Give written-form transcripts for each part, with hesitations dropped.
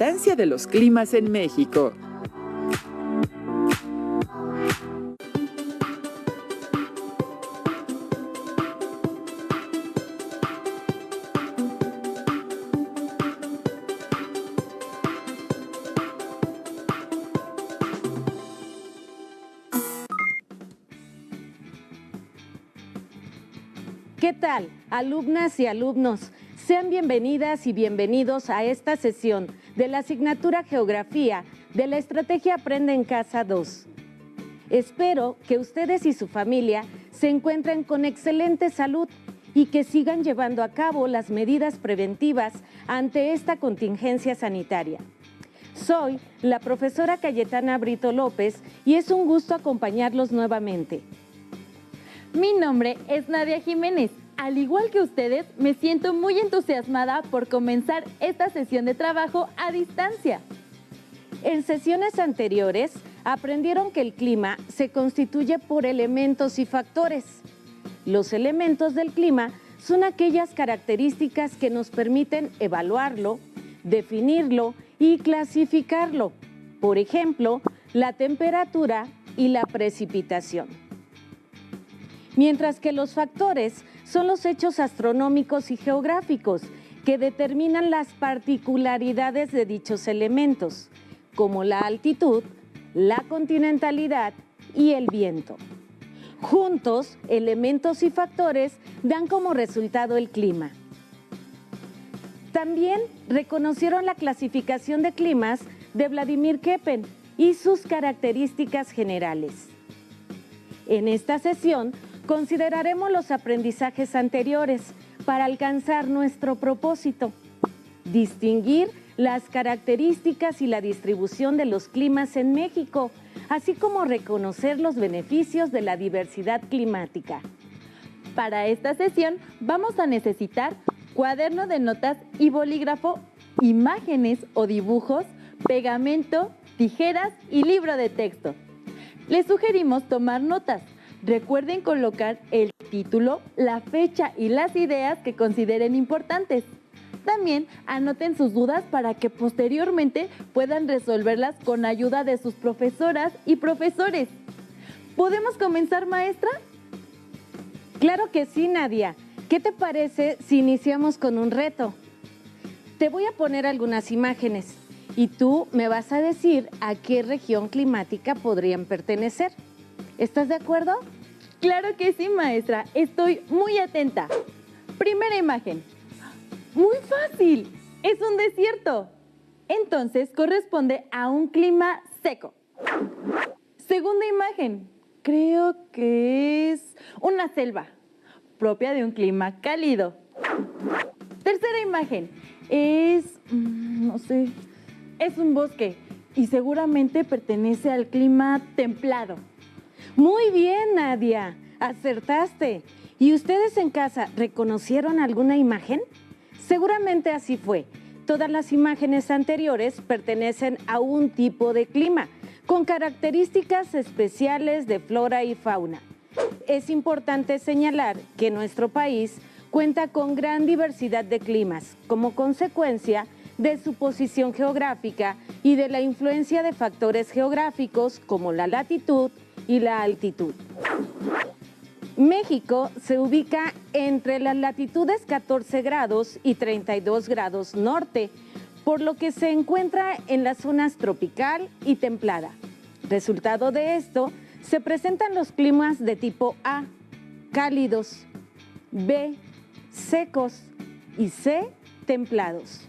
importancia de los climas en México. ¿Qué tal, alumnas y alumnos? Sean bienvenidas y bienvenidos a esta sesión de la asignatura Geografía de la Estrategia Aprende en Casa 2. Espero que ustedes y su familia se encuentren con excelente salud y que sigan llevando a cabo las medidas preventivas ante esta contingencia sanitaria. Soy la profesora Cayetana Brito López y es un gusto acompañarlos nuevamente. Mi nombre es Nadia Jiménez. Al igual que ustedes, me siento muy entusiasmada por comenzar esta sesión de trabajo a distancia. En sesiones anteriores, aprendieron que el clima se constituye por elementos y factores. Los elementos del clima son aquellas características que nos permiten evaluarlo, definirlo y clasificarlo. Por ejemplo, la temperatura y la precipitación. Mientras que los factores son los hechos astronómicos y geográficos que determinan las particularidades de dichos elementos, como la altitud, la continentalidad y el viento. Juntos, elementos y factores dan como resultado el clima. También reconocieron la clasificación de climas de Vladimir Köppen y sus características generales. En esta sesión, consideraremos los aprendizajes anteriores para alcanzar nuestro propósito: distinguir las características y la distribución de los climas en México, así como reconocer los beneficios de la diversidad climática. Para esta sesión vamos a necesitar cuaderno de notas y bolígrafo, imágenes o dibujos, pegamento, tijeras y libro de texto. Les sugerimos tomar notas. Recuerden colocar el título, la fecha y las ideas que consideren importantes. También anoten sus dudas para que posteriormente puedan resolverlas con ayuda de sus profesoras y profesores. ¿Podemos comenzar, maestra? Claro que sí, Nadia. ¿Qué te parece si iniciamos con un reto? Te voy a poner algunas imágenes y tú me vas a decir a qué región climática podrían pertenecer. ¿Estás de acuerdo? Claro que sí, maestra. Estoy muy atenta. Primera imagen. Muy fácil. Es un desierto. Entonces corresponde a un clima seco. Segunda imagen. Creo que es una selva, propia de un clima cálido. Tercera imagen. No sé, es un bosque y seguramente pertenece al clima templado. Muy bien, Nadia, acertaste. ¿Y ustedes en casa reconocieron alguna imagen? Seguramente así fue. Todas las imágenes anteriores pertenecen a un tipo de clima, con características especiales de flora y fauna. Es importante señalar que nuestro país cuenta con gran diversidad de climas, como consecuencia de su posición geográfica y de la influencia de factores geográficos como la latitud y la altitud. México se ubica entre las latitudes 14 grados y 32 grados norte, por lo que se encuentra en las zonas tropical y templada. Resultado de esto, se presentan los climas de tipo A, cálidos, B, secos y C, templados.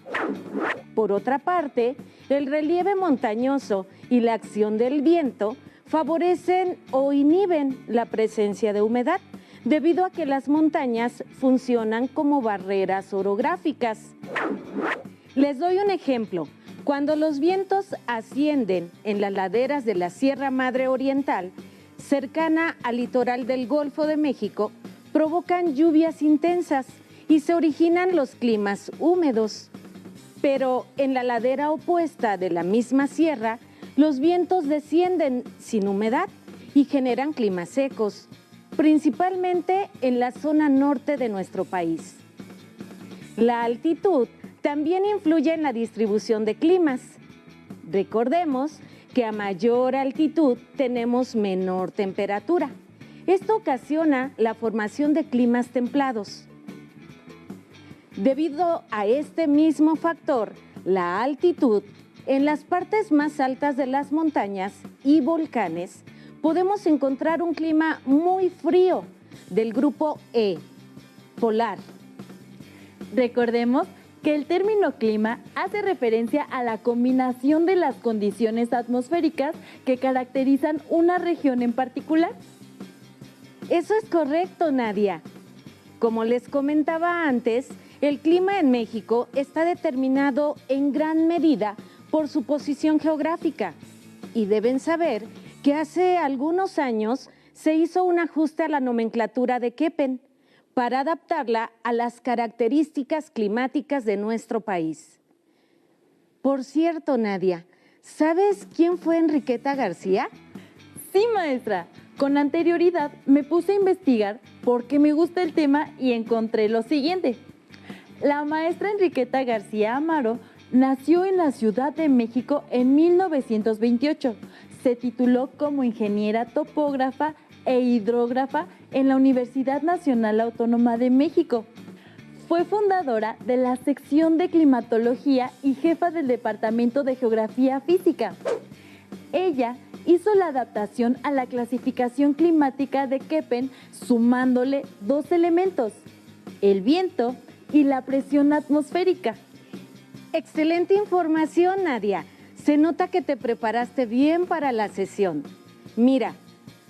Por otra parte, el relieve montañoso y la acción del viento favorecen o inhiben la presencia de humedad, debido a que las montañas funcionan como barreras orográficas. Les doy un ejemplo. Cuando los vientos ascienden en las laderas de la Sierra Madre Oriental, cercana al litoral del Golfo de México, provocan lluvias intensas y se originan los climas húmedos. Pero en la ladera opuesta de la misma sierra, los vientos descienden sin humedad y generan climas secos, principalmente en la zona norte de nuestro país. La altitud también influye en la distribución de climas. Recordemos que a mayor altitud tenemos menor temperatura. Esto ocasiona la formación de climas templados. Debido a este mismo factor, la altitud, en las partes más altas de las montañas y volcanes, podemos encontrar un clima muy frío del grupo E, polar. Recordemos que el término clima hace referencia a la combinación de las condiciones atmosféricas que caracterizan una región en particular. Eso es correcto, Nadia. Como les comentaba antes, el clima en México está determinado en gran medida por su posición geográfica. Y deben saber que hace algunos años se hizo un ajuste a la nomenclatura de Köppen para adaptarla a las características climáticas de nuestro país. Por cierto, Nadia, ¿sabes quién fue Enriqueta García? Sí, maestra. Con anterioridad me puse a investigar porque me gusta el tema y encontré lo siguiente. La maestra Enriqueta García Amaro nació en la Ciudad de México en 1928. Se tituló como ingeniera topógrafa e hidrógrafa en la Universidad Nacional Autónoma de México. Fue fundadora de la sección de climatología y jefa del departamento de geografía física. Ella hizo la adaptación a la clasificación climática de Köppen sumándole 2 elementos, el viento y la presión atmosférica. Excelente información, Nadia. Se nota que te preparaste bien para la sesión. Mira,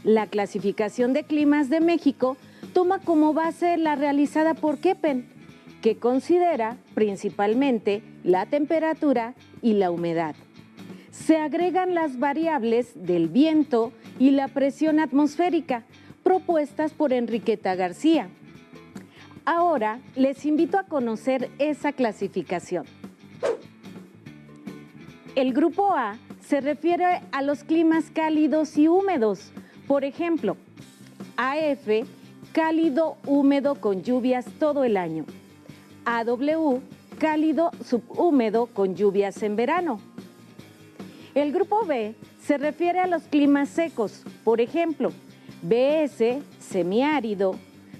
la clasificación de climas de México toma como base la realizada por Köppen, que considera principalmente la temperatura y la humedad. Se agregan las variables del viento y la presión atmosférica, propuestas por Enriqueta García. Ahora les invito a conocer esa clasificación. El grupo A se refiere a los climas cálidos y húmedos. Por ejemplo, AF, cálido húmedo con lluvias todo el año. AW, cálido subhúmedo con lluvias en verano. El grupo B se refiere a los climas secos. Por ejemplo, BS, semiárido,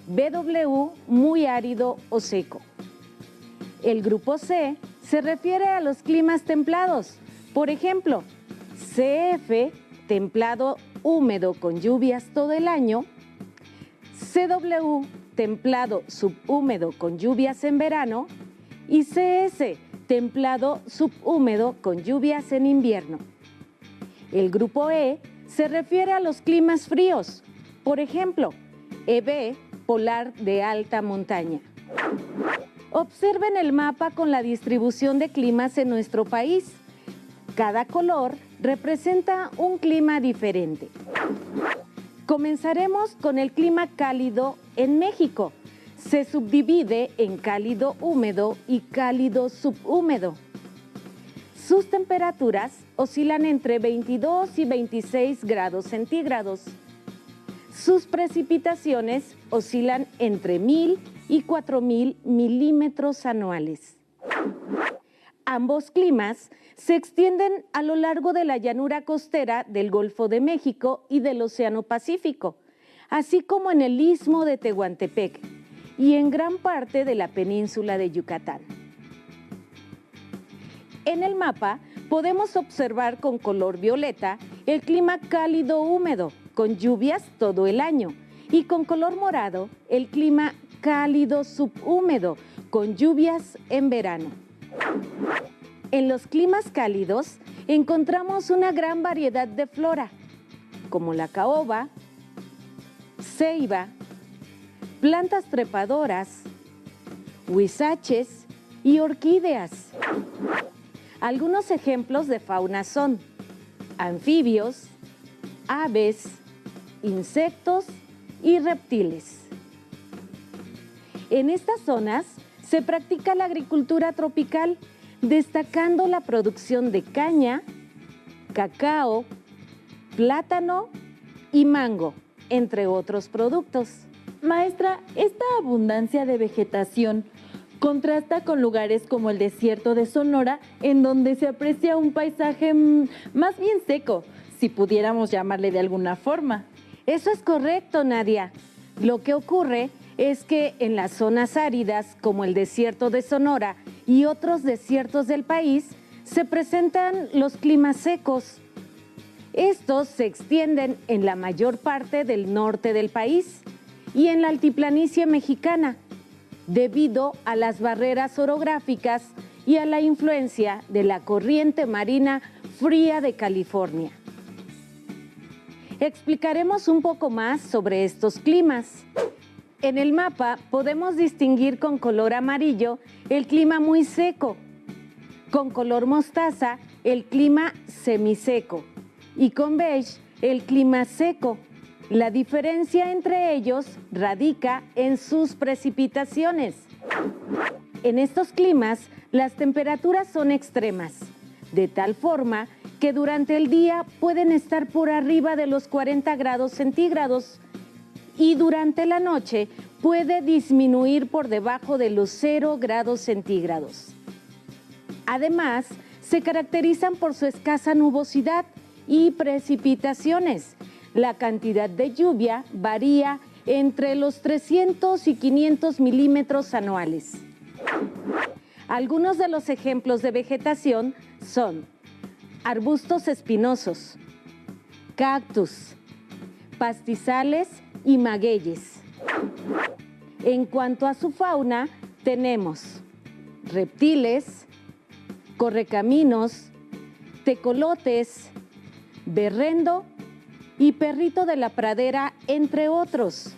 BW, muy árido o seco. El grupo C se refiere a los climas templados. Por ejemplo, CF, templado húmedo con lluvias todo el año, CW, templado subhúmedo con lluvias en verano, y CS, templado subhúmedo con lluvias en invierno. El grupo E se refiere a los climas fríos. Por ejemplo, EB, polar de alta montaña. Observen el mapa con la distribución de climas en nuestro país. Cada color representa un clima diferente. Comenzaremos con el clima cálido en México. Se subdivide en cálido húmedo y cálido subhúmedo. Sus temperaturas oscilan entre 22 y 26 grados centígrados. Sus precipitaciones oscilan entre 1000 y 4000 milímetros anuales. Ambos climas se extienden a lo largo de la llanura costera del Golfo de México y del Océano Pacífico, así como en el Istmo de Tehuantepec y en gran parte de la península de Yucatán. En el mapa podemos observar con color violeta el clima cálido húmedo, con lluvias todo el año, y con color morado el clima cálido subhúmedo, con lluvias en verano. En los climas cálidos encontramos una gran variedad de flora, como la caoba, ceiba, plantas trepadoras, huizaches y orquídeas. Algunos ejemplos de fauna son anfibios, aves, insectos y reptiles. En estas zonas se practica la agricultura tropical, destacando la producción de caña, cacao, plátano y mango, entre otros productos. Maestra, esta abundancia de vegetación, Contrasta con lugares como el desierto de Sonora, en donde se aprecia un paisaje más bien seco, si pudiéramos llamarle de alguna forma. Eso es correcto, Nadia. Lo que ocurre es que en las zonas áridas, como el desierto de Sonora y otros desiertos del país, se presentan los climas secos. Estos se extienden en la mayor parte del norte del país y en la altiplanicie mexicana, debido a las barreras orográficas y a la influencia de la corriente marina fría de California. Explicaremos un poco más sobre estos climas. En el mapa podemos distinguir con color amarillo el clima muy seco, con color mostaza el clima semiseco y con beige el clima seco. La diferencia entre ellos radica en sus precipitaciones. En estos climas, las temperaturas son extremas, de tal forma que durante el día pueden estar por arriba de los 40 grados centígrados y durante la noche puede disminuir por debajo de los 0 grados centígrados. Además, se caracterizan por su escasa nubosidad y precipitaciones. La cantidad de lluvia varía entre los 300 y 500 milímetros anuales. Algunos de los ejemplos de vegetación son arbustos espinosos, cactus, pastizales y magueyes. En cuanto a su fauna, tenemos reptiles, correcaminos, tecolotes, berrendo y perrito de la pradera, entre otros.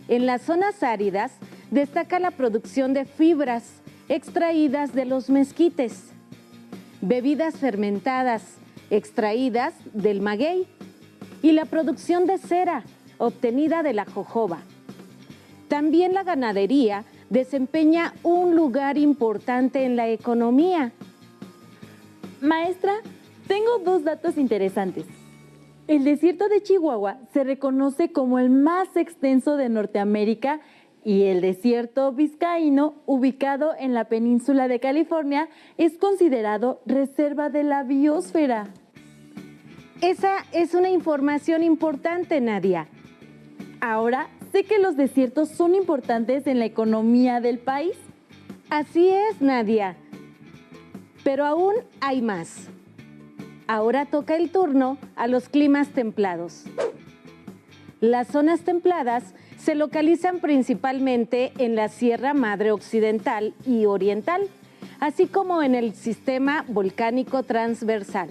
En las zonas áridas destaca la producción de fibras extraídas de los mezquites, bebidas fermentadas extraídas del maguey y la producción de cera obtenida de la jojoba. También la ganadería desempeña un lugar importante en la economía. Maestra, tengo 2 datos interesantes. El desierto de Chihuahua se reconoce como el más extenso de Norteamérica y el desierto vizcaíno, ubicado en la península de California, es considerado reserva de la biosfera. Esa es una información importante, Nadia. Ahora sé que los desiertos son importantes en la economía del país. Así es, Nadia. Pero aún hay más. Ahora toca el turno a los climas templados. Las zonas templadas se localizan principalmente en la Sierra Madre Occidental y Oriental, así como en el sistema volcánico transversal.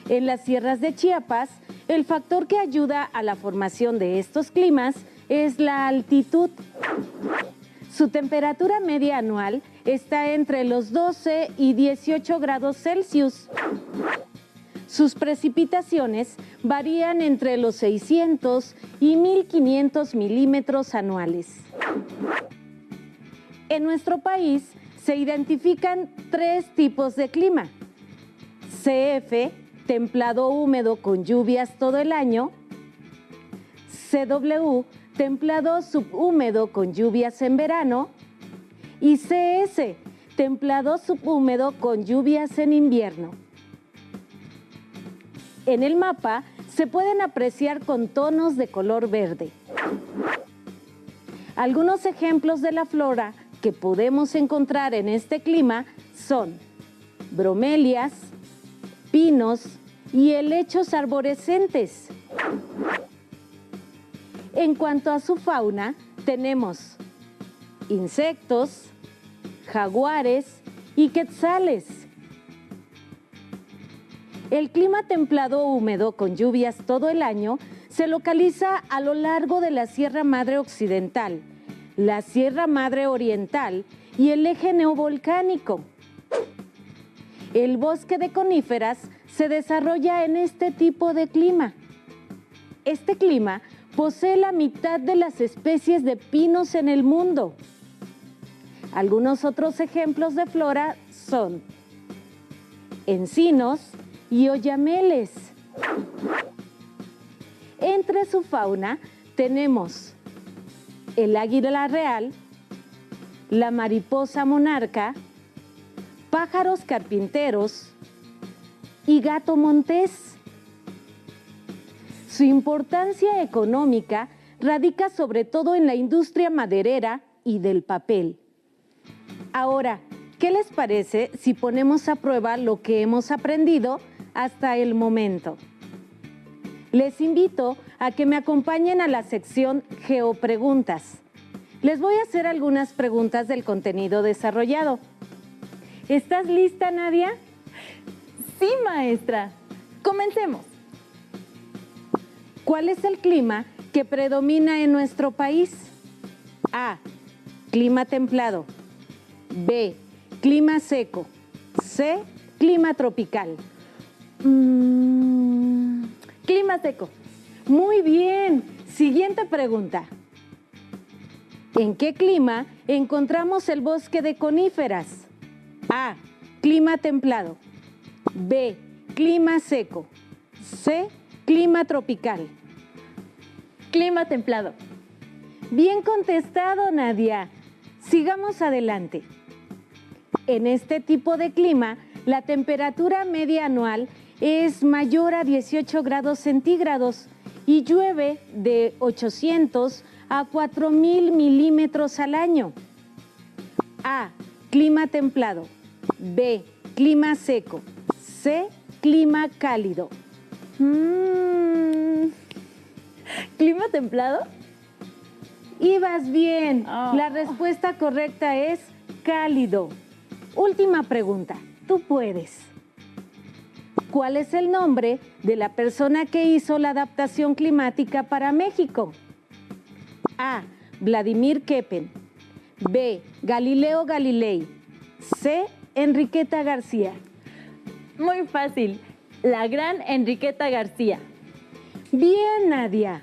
En las sierras de Chiapas, el factor que ayuda a la formación de estos climas es la altitud. Su temperatura media anual está entre los 12 y 18 grados Celsius. Sus precipitaciones varían entre los 600 y 1500 milímetros anuales. En nuestro país se identifican 3 tipos de clima: CF, templado húmedo con lluvias todo el año; CW, templado subhúmedo con lluvias en verano; y CS, templado subhúmedo con lluvias en invierno. En el mapa se pueden apreciar con tonos de color verde. Algunos ejemplos de la flora que podemos encontrar en este clima son bromelias, pinos y helechos arborescentes. En cuanto a su fauna, tenemos insectos, jaguares y quetzales. El clima templado húmedo con lluvias todo el año se localiza a lo largo de la Sierra Madre Occidental, la Sierra Madre Oriental y el eje neovolcánico. El bosque de coníferas se desarrolla en este tipo de clima. Este clima posee la mitad de las especies de pinos en el mundo. Algunos otros ejemplos de flora son encinos y oyameles. Entre su fauna tenemos el águila real, la mariposa monarca, pájaros carpinteros y gato montés. Su importancia económica radica sobre todo en la industria maderera y del papel. Ahora, ¿qué les parece si ponemos a prueba lo que hemos aprendido hasta el momento? Les invito a que me acompañen a la sección Geopreguntas. Les voy a hacer algunas preguntas del contenido desarrollado. ¿Estás lista, Nadia? Sí, maestra. Comencemos. ¿Cuál es el clima que predomina en nuestro país? A. Clima templado. B. Clima seco. C. Clima tropical. Clima seco. Muy bien. Siguiente pregunta. ¿En qué clima encontramos el bosque de coníferas? A. Clima templado. B. Clima seco. C. Clima tropical. Clima templado. Bien contestado, Nadia. Sigamos adelante. En este tipo de clima, la temperatura media anual es mayor a 18 grados centígrados y llueve de 800 a 4,000 milímetros al año. A. Clima templado. B. Clima seco. C. Clima cálido. ¿Clima templado? Ibas bien. Oh. La respuesta correcta es cálido. Última pregunta. Tú puedes. ¿Cuál es el nombre de la persona que hizo la adaptación climática para México? A. Vladimir Keppen. B. Galileo Galilei. C. Enriqueta García. Muy fácil. La gran Enriqueta García. Bien, Nadia.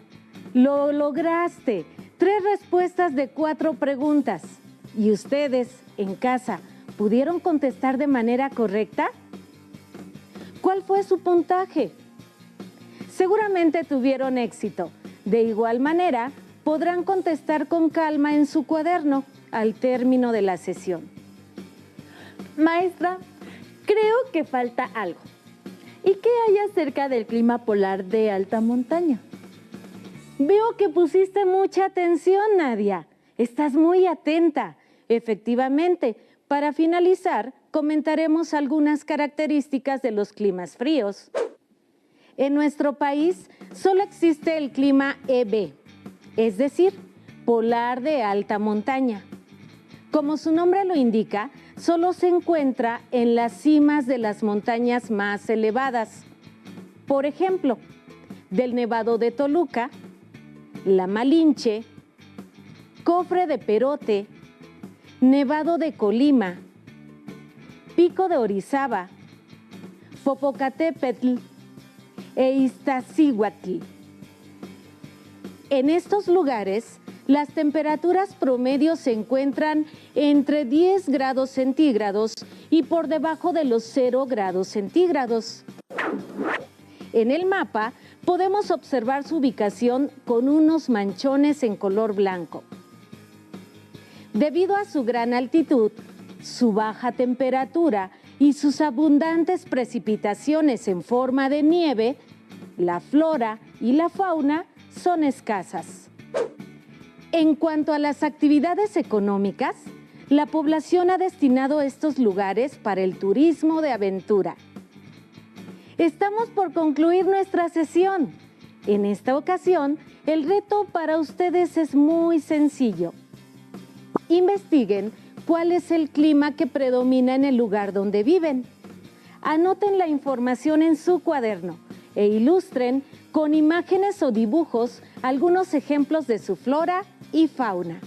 Lo lograste. 3 respuestas de 4 preguntas. ¿Y ustedes, en casa, pudieron contestar de manera correcta? ¿Cuál fue su puntaje? Seguramente tuvieron éxito. De igual manera, podrán contestar con calma en su cuaderno al término de la sesión. Maestra, creo que falta algo. ¿Y qué hay acerca del clima polar de alta montaña? Veo que pusiste mucha atención, Nadia. Estás muy atenta. Efectivamente, para finalizar, comentaremos algunas características de los climas fríos. En nuestro país solo existe el clima EB, es decir, polar de alta montaña. Como su nombre lo indica, solo se encuentra en las cimas de las montañas más elevadas. Por ejemplo, del Nevado de Toluca, la Malinche, Cofre de Perote, Nevado de Colima, Pico de Orizaba, Popocatépetl e Iztaccíhuatl. En estos lugares, las temperaturas promedio se encuentran entre 10 grados centígrados y por debajo de los 0 grados centígrados. En el mapa podemos observar su ubicación con unos manchones en color blanco. Debido a su gran altitud, su baja temperatura y sus abundantes precipitaciones en forma de nieve, la flora y la fauna son escasas. En cuanto a las actividades económicas, la población ha destinado estos lugares para el turismo de aventura. Estamos por concluir nuestra sesión. En esta ocasión, el reto para ustedes es muy sencillo. Investiguen cuál es el clima que predomina en el lugar donde viven. Anoten la información en su cuaderno e ilustren con imágenes o dibujos algunos ejemplos de su flora y fauna.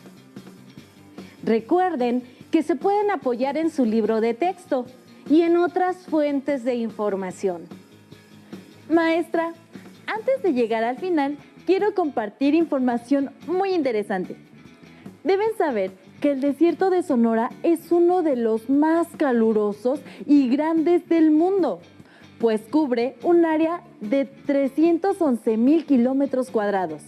Recuerden que se pueden apoyar en su libro de texto y en otras fuentes de información. Maestra, antes de llegar al final, quiero compartir información muy interesante. Deben saber que el desierto de Sonora es uno de los más calurosos y grandes del mundo, pues cubre un área de 311,000 kilómetros cuadrados.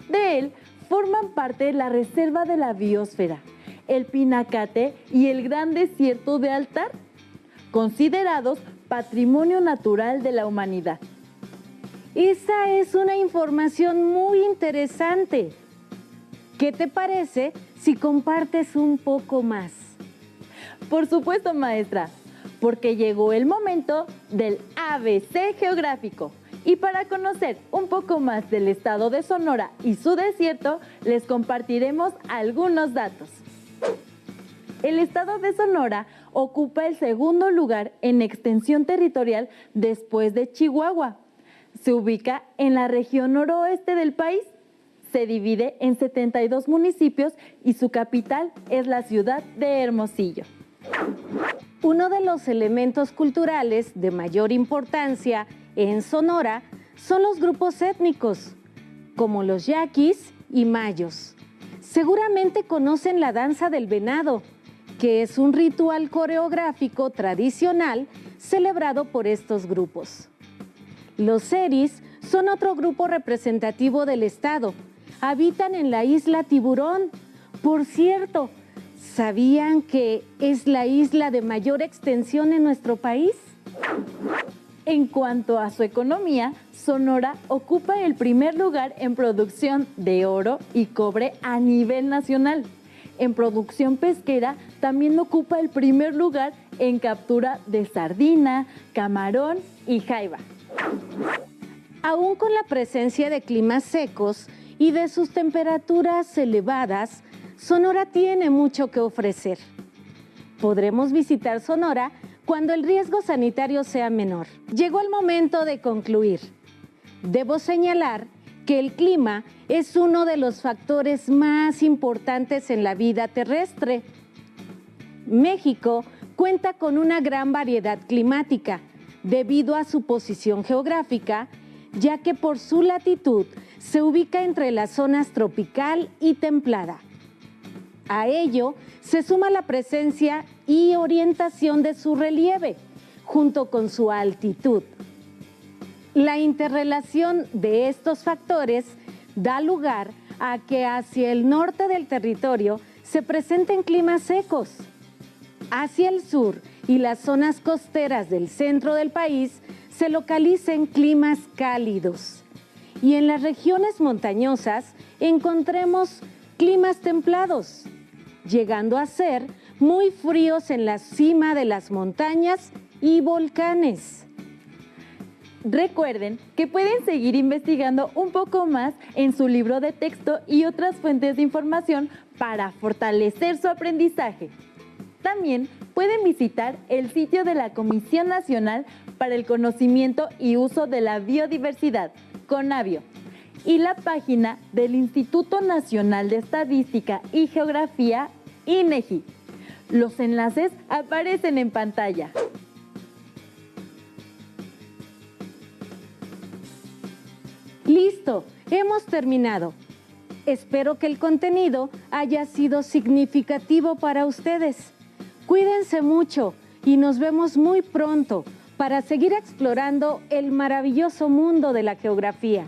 De él forman parte la Reserva de la Biosfera, el Pinacate y el Gran Desierto de Altar, considerados Patrimonio Natural de la Humanidad. Esa es una información muy interesante. ¿Qué te parece si compartes un poco más? Por supuesto, maestra, porque llegó el momento del ABC geográfico. Y para conocer un poco más del estado de Sonora y su desierto, les compartiremos algunos datos. El estado de Sonora ocupa el segundo lugar en extensión territorial después de Chihuahua. Se ubica en la región noroeste del país. Se divide en 72 municipios y su capital es la ciudad de Hermosillo. Uno de los elementos culturales de mayor importancia en Sonora son los grupos étnicos, como los yaquis y mayos. Seguramente conocen la danza del venado, que es un ritual coreográfico tradicional celebrado por estos grupos. Los seris son otro grupo representativo del estado. Habitan en la isla Tiburón. Por cierto, ¿sabían que es la isla de mayor extensión en nuestro país? En cuanto a su economía, Sonora ocupa el primer lugar en producción de oro y cobre a nivel nacional. En producción pesquera también ocupa el primer lugar en captura de sardina, camarón y jaiba. Aún con la presencia de climas secos y de sus temperaturas elevadas, Sonora tiene mucho que ofrecer. Podremos visitar Sonora cuando el riesgo sanitario sea menor. Llegó el momento de concluir. Debo señalar que el clima es uno de los factores más importantes en la vida terrestre. México cuenta con una gran variedad climática debido a su posición geográfica, ya que por su latitud se ubica entre las zonas tropical y templada. A ello se suma la presencia y orientación de su relieve, junto con su altitud. La interrelación de estos factores da lugar a que hacia el norte del territorio se presenten climas secos. Hacia el sur y las zonas costeras del centro del país se localicen climas cálidos. Y en las regiones montañosas encontremos climas templados, llegando a ser muy fríos en la cima de las montañas y volcanes. Recuerden que pueden seguir investigando un poco más en su libro de texto y otras fuentes de información para fortalecer su aprendizaje. También pueden visitar el sitio de la Comisión Nacional para el Conocimiento y Uso de la Biodiversidad, CONABIO, y la página del Instituto Nacional de Estadística y Geografía, INEGI. Los enlaces aparecen en pantalla. Listo, hemos terminado. Espero que el contenido haya sido significativo para ustedes. Cuídense mucho y nos vemos muy pronto para seguir explorando el maravilloso mundo de la geografía.